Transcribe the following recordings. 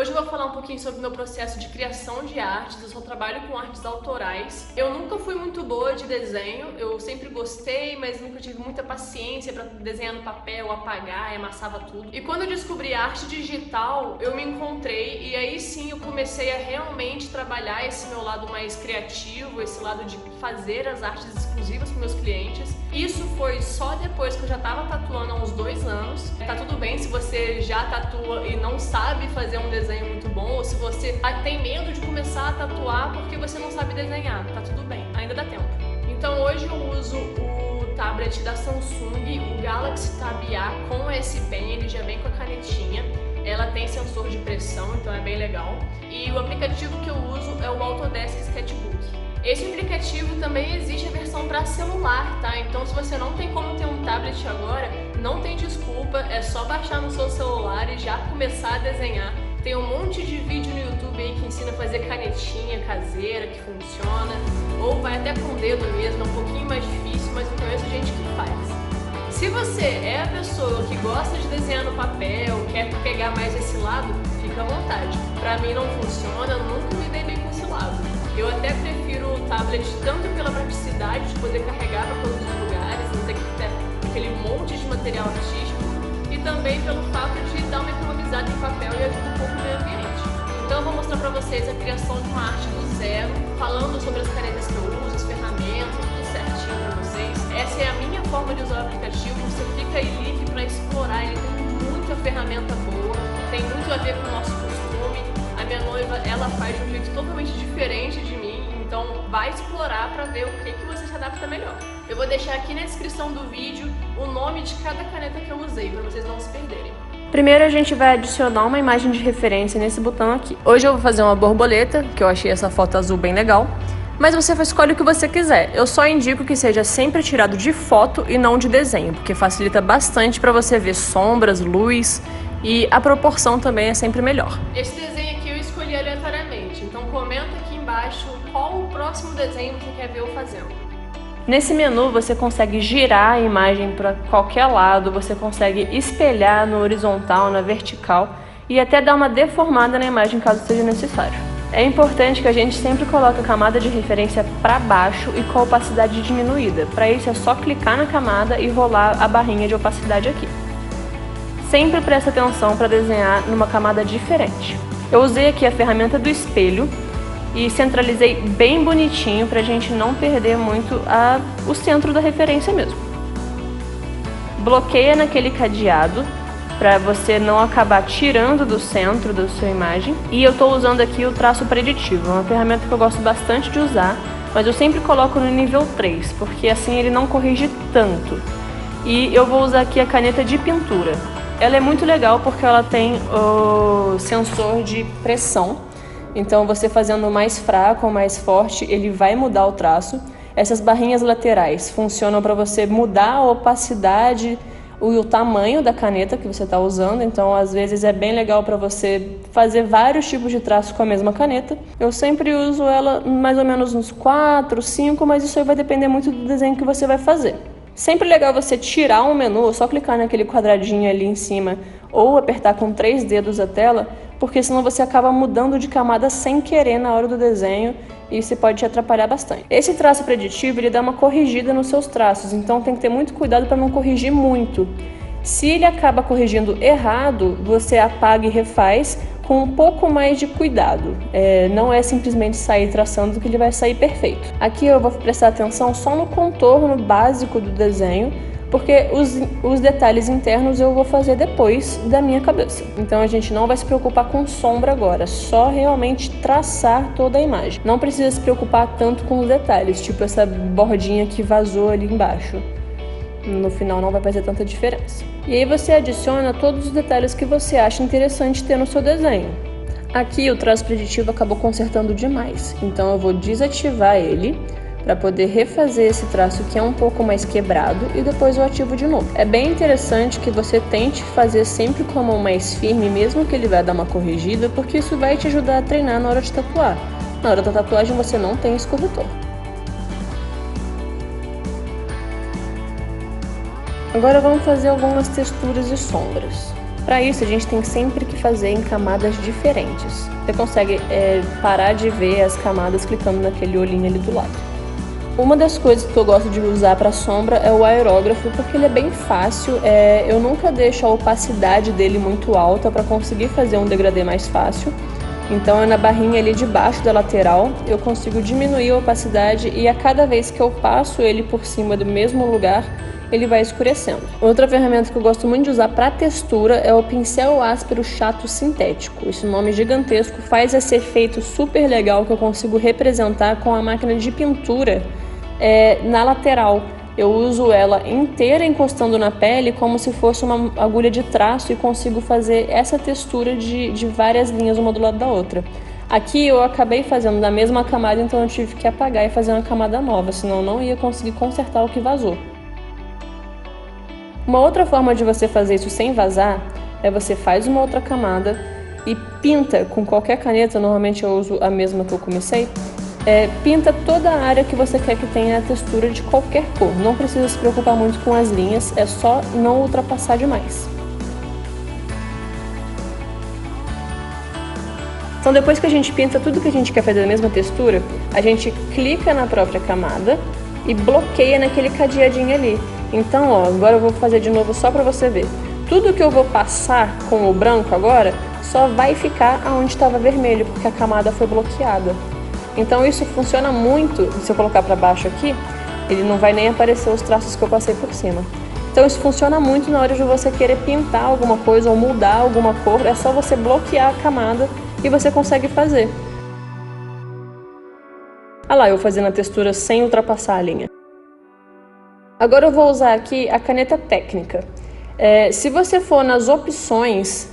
Hoje eu vou falar um pouquinho sobre o meu processo de criação de artes. Eu só trabalho com artes autorais. Eu nunca fui muito boa de desenho, eu sempre gostei, mas nunca tive muita paciência para desenhar no papel, apagar, amassava tudo. E quando eu descobri a arte digital, eu me encontrei e aí sim eu comecei a realmente trabalhar esse meu lado mais criativo, esse lado de fazer as artes exclusivas para meus clientes. Isso foi só depois que eu já estava tatuando há uns 2 anos. Tá tudo bem se você já tatua e não sabe fazer um desenho muito bom, ou se você tem medo de começar a tatuar porque você não sabe desenhar. Tá tudo bem, ainda dá tempo. Então hoje eu uso o tablet da Samsung, o Galaxy Tab A com S Pen, ele já vem com a canetinha. Ela tem sensor de pressão, então é bem legal. E o aplicativo que eu uso é o Autodesk Sketchbook. Esse aplicativo também existe a versão para celular, tá? Então se você não tem como ter um tablet agora, não tem desculpa, é só baixar no seu celular e já começar a desenhar. Tem um monte de vídeo no YouTube aí que ensina a fazer canetinha caseira, que funciona, ou vai até com o dedo mesmo, é um pouquinho mais difícil, mas eu conheço gente que faz. Se você é a pessoa que gosta de desenhar no papel, quer pegar mais esse lado, fica à vontade. Pra mim não funciona, eu nunca me dei bem com esse lado. Eu até prefiro o tablet tanto pela praticidade de poder carregar para todos os lugares, não ter que ter aquele monte de material artístico, e também pelo fato de dar uma economizada em papel e ajudar um pouco o meio ambiente. Então eu vou mostrar para vocês a criação de uma arte do zero, falando sobre as canetas que eu uso, as ferramentas, tudo certinho para vocês. Essa é a minha forma de usar o aplicativo, você fica aí livre para explorar, ele tem muita ferramenta boa, tem muito a ver com o nosso costume. A minha noiva, ela faz de um jeito totalmente diferente de mim, então vai explorar para ver o que você se adapta melhor. Eu vou deixar aqui na descrição do vídeo o nome de cada caneta que eu usei, para vocês não se perderem. Primeiro a gente vai adicionar uma imagem de referência nesse botão aqui. Hoje eu vou fazer uma borboleta, que eu achei essa foto azul bem legal, mas você escolhe o que você quiser. Eu só indico que seja sempre tirado de foto e não de desenho, porque facilita bastante para você ver sombras, luz, e a proporção também é sempre melhor. Esse desenho aqui eu escolhi aleatoriamente, então comenta aqui embaixo qual o próximo desenho que você quer ver eu fazendo. Nesse menu você consegue girar a imagem para qualquer lado, você consegue espelhar no horizontal, na vertical e até dar uma deformada na imagem caso seja necessário. É importante que a gente sempre coloque a camada de referência para baixo e com a opacidade diminuída. Para isso é só clicar na camada e rolar a barrinha de opacidade aqui. Sempre presta atenção para desenhar numa camada diferente. Eu usei aqui a ferramenta do espelho e centralizei bem bonitinho para a gente não perder muito o centro da referência mesmo. Bloqueia naquele cadeado para você não acabar tirando do centro da sua imagem. E eu estou usando aqui o traço preditivo, é uma ferramenta que eu gosto bastante de usar, mas eu sempre coloco no nível 3, porque assim ele não corrige tanto. E eu vou usar aqui a caneta de pintura. Ela é muito legal porque ela tem o sensor de pressão, então você fazendo mais fraco ou mais forte, ele vai mudar o traço. Essas barrinhas laterais funcionam para você mudar a opacidade e o tamanho da caneta que você está usando, então às vezes é bem legal para você fazer vários tipos de traço com a mesma caneta. Eu sempre uso ela mais ou menos uns 4, 5, mas isso aí vai depender muito do desenho que você vai fazer. Sempre legal você tirar um menu, ou só clicar naquele quadradinho ali em cima, ou apertar com 3 dedos a tela, porque senão você acaba mudando de camada sem querer na hora do desenho e isso pode te atrapalhar bastante. Esse traço preditivo, ele dá uma corrigida nos seus traços, então tem que ter muito cuidado para não corrigir muito. Se ele acaba corrigindo errado, você apaga e refaz com um pouco mais de cuidado. Não é simplesmente sair traçando que ele vai sair perfeito. Aqui eu vou prestar atenção só no contorno básico do desenho, porque os detalhes internos eu vou fazer depois da minha cabeça. Então a gente não vai se preocupar com sombra agora, só realmente traçar toda a imagem. Não precisa se preocupar tanto com os detalhes, tipo essa bordinha que vazou ali embaixo. No final não vai fazer tanta diferença. E aí você adiciona todos os detalhes que você acha interessante ter no seu desenho. Aqui o traço preditivo acabou consertando demais, então eu vou desativar ele para poder refazer esse traço que é um pouco mais quebrado e depois eu ativo de novo. É bem interessante que você tente fazer sempre com a mão mais firme, mesmo que ele vai dar uma corrigida, porque isso vai te ajudar a treinar na hora de tatuar. Na hora da tatuagem você não tem esse corretor. Agora vamos fazer algumas texturas e sombras. Para isso, a gente tem sempre que fazer em camadas diferentes. Você consegue parar de ver as camadas clicando naquele olhinho ali do lado. Uma das coisas que eu gosto de usar para sombra é o aerógrafo, porque ele é bem fácil. Eu nunca deixo a opacidade dele muito alta para conseguir fazer um degradê mais fácil. Então, na barrinha ali de baixo da lateral, eu consigo diminuir a opacidade e a cada vez que eu passo ele por cima do mesmo lugar, ele vai escurecendo. Outra ferramenta que eu gosto muito de usar para textura é o pincel áspero chato sintético. Esse nome gigantesco faz esse efeito super legal que eu consigo representar com a máquina de pintura na lateral. Eu uso ela inteira encostando na pele como se fosse uma agulha de traço e consigo fazer essa textura de várias linhas uma do lado da outra. Aqui eu acabei fazendo da mesma camada, então eu tive que apagar e fazer uma camada nova, senão eu não ia conseguir consertar o que vazou. Uma outra forma de você fazer isso sem vazar é você faz uma outra camada e pinta com qualquer caneta, normalmente eu uso a mesma que eu comecei, pinta toda a área que você quer que tenha a textura de qualquer cor. Não precisa se preocupar muito com as linhas, é só não ultrapassar demais. Então depois que a gente pinta tudo que a gente quer fazer da mesma textura, a gente clica na própria camada e bloqueia naquele cadeadinho ali. Então, ó, agora eu vou fazer de novo só para você ver. Tudo que eu vou passar com o branco agora só vai ficar onde estava vermelho, porque a camada foi bloqueada. Então isso funciona muito, se eu colocar para baixo aqui, ele não vai nem aparecer os traços que eu passei por cima. Então isso funciona muito na hora de você querer pintar alguma coisa ou mudar alguma cor, é só você bloquear a camada e você consegue fazer. Olha lá, eu fazendo a textura sem ultrapassar a linha. Agora eu vou usar aqui a caneta técnica. Se você for nas opções,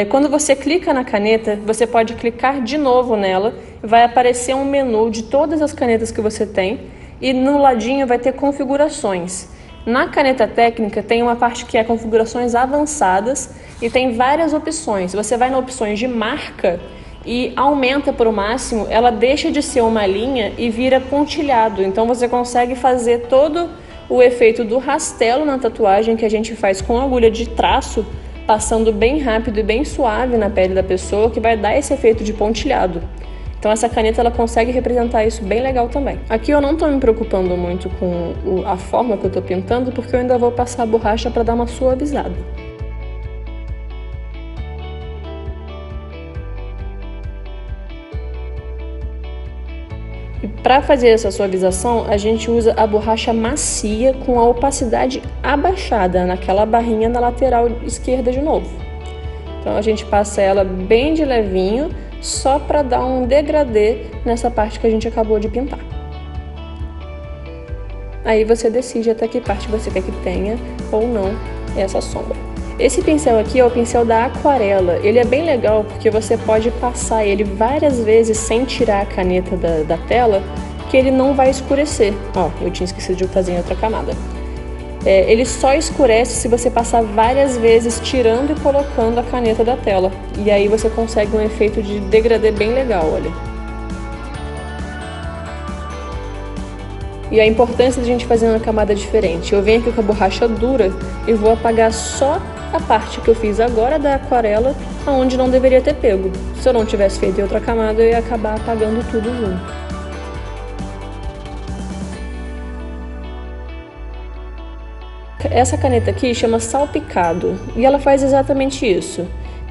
quando você clica na caneta, você pode clicar de novo nela, vai aparecer um menu de todas as canetas que você tem e no ladinho vai ter configurações. Na caneta técnica tem uma parte que é configurações avançadas e tem várias opções. Você vai na opções de marca e aumenta para o máximo, ela deixa de ser uma linha e vira pontilhado. Então você consegue fazer todo o efeito do rastelo na tatuagem que a gente faz com agulha de traço, passando bem rápido e bem suave na pele da pessoa, que vai dar esse efeito de pontilhado. Então essa caneta ela consegue representar isso bem legal também. Aqui eu não estou me preocupando muito com a forma que eu estou pintando, porque eu ainda vou passar a borracha para dar uma suavizada. E para fazer essa suavização, a gente usa a borracha macia com a opacidade abaixada, naquela barrinha na lateral esquerda de novo. Então a gente passa ela bem de levinho, só para dar um degradê nessa parte que a gente acabou de pintar. Aí você decide até que parte você quer que tenha ou não essa sombra. Esse pincel aqui é o pincel da aquarela. Ele é bem legal porque você pode passar ele várias vezes sem tirar a caneta da tela, que ele não vai escurecer. Ó, eu tinha esquecido de fazer em outra camada. Ele só escurece se você passar várias vezes tirando e colocando a caneta da tela. E aí você consegue um efeito de degradê bem legal, olha. E a importância de a gente fazer uma camada diferente. Eu venho aqui com a borracha dura e vou apagar só a parte que eu fiz agora da aquarela, onde não deveria ter pego. Se eu não tivesse feito em outra camada, eu ia acabar apagando tudo junto. Essa caneta aqui chama salpicado e ela faz exatamente isso.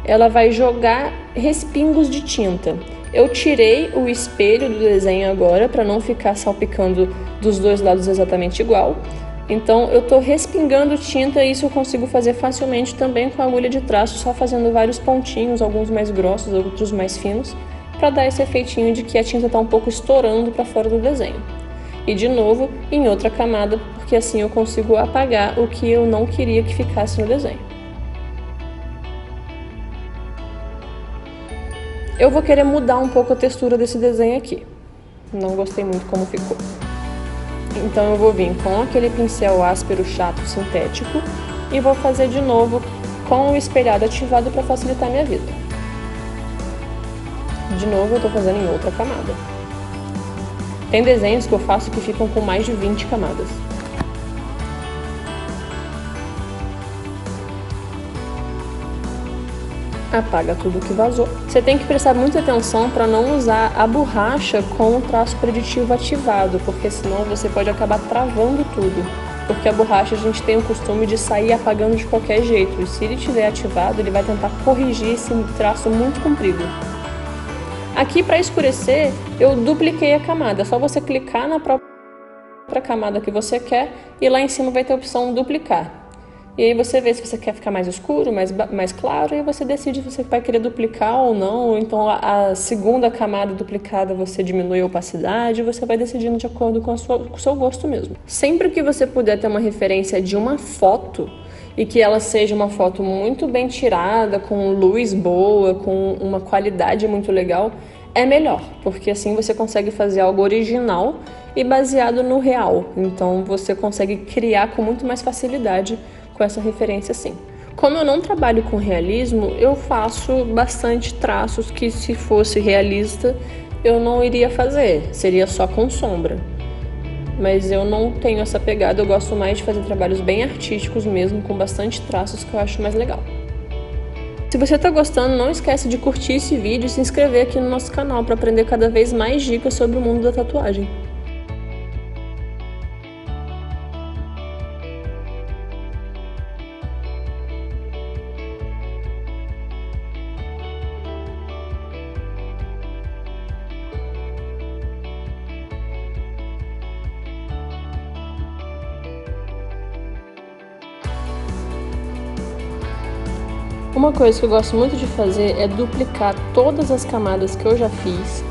Ela vai jogar respingos de tinta. Eu tirei o espelho do desenho agora para não ficar salpicando dos dois lados exatamente igual. Então eu estou respingando tinta e isso eu consigo fazer facilmente também com a agulha de traço, só fazendo vários pontinhos, alguns mais grossos, outros mais finos, para dar esse efeitinho de que a tinta está um pouco estourando para fora do desenho. E de novo em outra camada, porque assim eu consigo apagar o que eu não queria que ficasse no desenho. Eu vou querer mudar um pouco a textura desse desenho aqui. Não gostei muito como ficou. Então eu vou vir com aquele pincel áspero chato sintético e vou fazer de novo com o espelhado ativado para facilitar a minha vida. De novo eu estou fazendo em outra camada. Tem desenhos que eu faço que ficam com mais de 20 camadas. apaga tudo que vazou. Você tem que prestar muita atenção para não usar a borracha com o traço preditivo ativado, porque senão você pode acabar travando tudo. Porque a borracha a gente tem o costume de sair apagando de qualquer jeito, e se ele estiver ativado, ele vai tentar corrigir esse traço muito comprido. Aqui, para escurecer, eu dupliquei a camada, é só você clicar na própria camada que você quer e lá em cima vai ter a opção duplicar. E aí você vê se você quer ficar mais escuro, mais claro, e você decide se você vai querer duplicar ou não, ou então a segunda camada duplicada você diminui a opacidade, você vai decidindo de acordo com o seu gosto mesmo. Sempre que você puder ter uma referência de uma foto, e que ela seja uma foto muito bem tirada, com luz boa, com uma qualidade muito legal, é melhor, porque assim você consegue fazer algo original e baseado no real, então você consegue criar com muito mais facilidade com essa referência assim. Como eu não trabalho com realismo, eu faço bastante traços que, se fosse realista, eu não iria fazer, seria só com sombra. Mas eu não tenho essa pegada, eu gosto mais de fazer trabalhos bem artísticos mesmo, com bastante traços, que eu acho mais legal. Se você está gostando, não esquece de curtir esse vídeo e se inscrever aqui no nosso canal para aprender cada vez mais dicas sobre o mundo da tatuagem. Uma coisa que eu gosto muito de fazer é duplicar todas as camadas que eu já fiz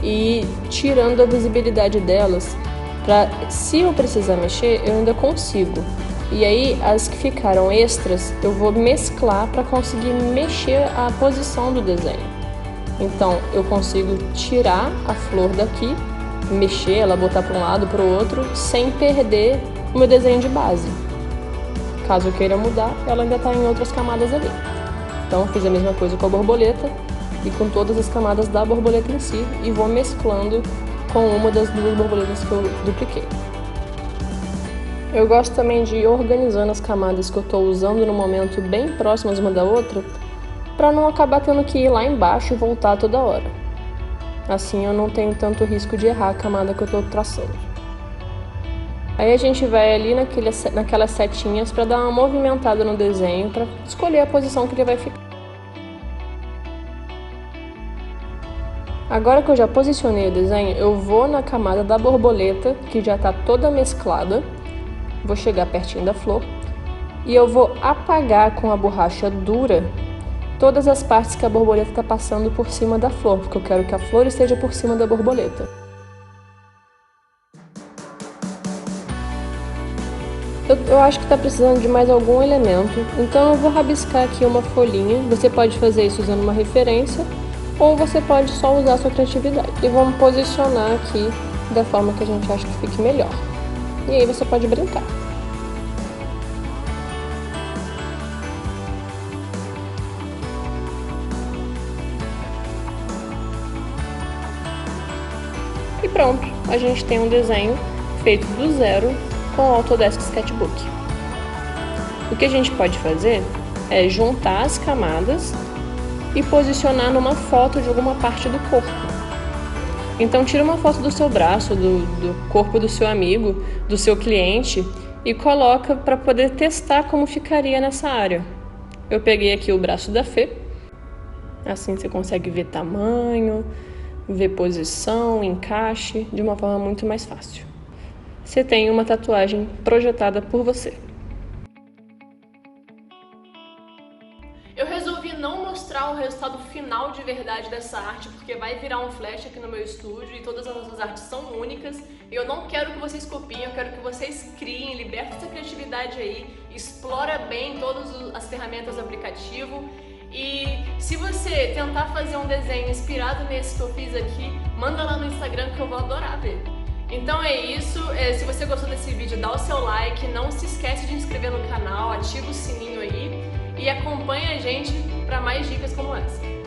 e tirando a visibilidade delas, para se eu precisar mexer, eu ainda consigo. E aí as que ficaram extras, eu vou mesclar para conseguir mexer a posição do desenho. Então eu consigo tirar a flor daqui, mexer ela, botar para um lado, para o outro, sem perder o meu desenho de base. Caso eu queira mudar, ela ainda está em outras camadas ali. Então, fiz a mesma coisa com a borboleta e com todas as camadas da borboleta em si e vou mesclando com uma das duas borboletas que eu dupliquei. Eu gosto também de ir organizando as camadas que eu estou usando no momento bem próximas uma da outra, para não acabar tendo que ir lá embaixo e voltar toda hora. Assim eu não tenho tanto risco de errar a camada que eu estou traçando. Aí a gente vai ali naquelas setinhas para dar uma movimentada no desenho, para escolher a posição que ele vai ficar. Agora que eu já posicionei o desenho, eu vou na camada da borboleta, que já está toda mesclada. Vou chegar pertinho da flor e eu vou apagar com a borracha dura todas as partes que a borboleta está passando por cima da flor, porque eu quero que a flor esteja por cima da borboleta. Eu acho que está precisando de mais algum elemento, então eu vou rabiscar aqui uma folhinha. Você pode fazer isso usando uma referência, ou você pode só usar a sua criatividade. E vamos posicionar aqui da forma que a gente acha que fique melhor. E aí você pode brincar. E pronto, a gente tem um desenho feito do zero com o Autodesk Sketchbook. O que a gente pode fazer é juntar as camadas e posicionar numa foto de alguma parte do corpo. Então tira uma foto do seu braço, do corpo do seu amigo, do seu cliente e coloca para poder testar como ficaria nessa área. Eu peguei aqui o braço da Fê, assim você consegue ver tamanho, ver posição, encaixe, de uma forma muito mais fácil. Você tem uma tatuagem projetada por você. Eu resolvi não mostrar o resultado final de verdade dessa arte, porque vai virar um flash aqui no meu estúdio e todas as nossas artes são únicas. E eu não quero que vocês copiem, eu quero que vocês criem, libertem essa criatividade aí, explora bem todas as ferramentas do aplicativo. E se você tentar fazer um desenho inspirado nesse que eu fiz aqui, manda lá no Instagram que eu vou adorar ver. Então é isso, se você gostou desse vídeo, dá o seu like, não se esquece de inscrever no canal, ativa o sininho aí e acompanha a gente para mais dicas como essa.